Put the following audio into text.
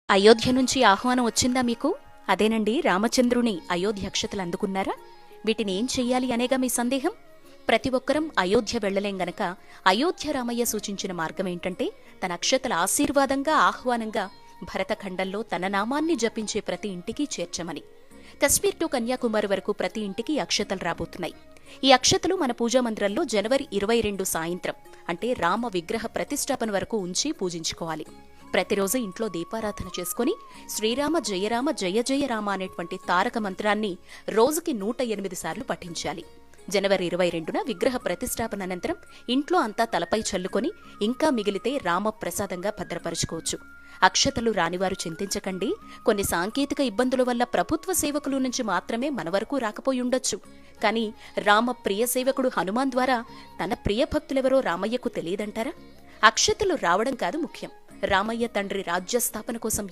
అయోధ్య నుంచి ఆహ్వానం వచ్చిందా మీకు? అదేనండి, రామచంద్రుని అయోధ్య అక్షతలు అందుకున్నారా? వీటిని ఏం చెయ్యాలి అనేగా మీ సందేహం? ప్రతి ఒక్కరం అయోధ్య వెళ్లలేం గనక అయోధ్య రామయ్య సూచించిన మార్గమేంటంటే తన అక్షతల ఆశీర్వాదంగా ఆహ్వానంగా భరతఖండంలో తన నామాన్ని జపించే ప్రతి ఇంటికి చేర్చమని. కశ్మీర్ టు కన్యాకుమారి వరకు ప్రతి ఇంటికి అక్షతలు రాబోతున్నాయి. ఈ అక్షతలు మన పూజా మందిరంలో జనవరి 22 సాయంత్రం అంటే రామ విగ్రహ ప్రతిష్టాపన వరకు ఉంచి పూజించుకోవాలి. ప్రతిరోజు ఇంట్లో దీపారాధన చేసుకుని శ్రీరామ జయరామ జయ జయ రామ అనేటువంటి తారక మంత్రాన్ని రోజుకి 108 సార్లు పఠించాలి. జనవరి 22న విగ్రహ ప్రతిష్టాపన అనంతరం ఇంట్లో అంతా తలపై చల్లుకొని ఇంకా మిగిలితే రామ ప్రసాదంగా భద్రపరుచుకోవచ్చు. అక్షతలు రానివారు చింతించకండి. కొన్ని సాంకేతిక ఇబ్బందుల వల్ల ప్రభుత్వ సేవకుల నుంచి మాత్రమే మన వరకు రాకపోయుండొచ్చు. కానీ రామ ప్రియ సేవకుడు హనుమాన్ ద్వారా తన ప్రియ భక్తులెవరో రామయ్యకు తెలియదంటారా? అక్షతలు రావడం కాదు ముఖ్యం, రామయ్య తండ్రి రాజ్యస్థాపన కోసం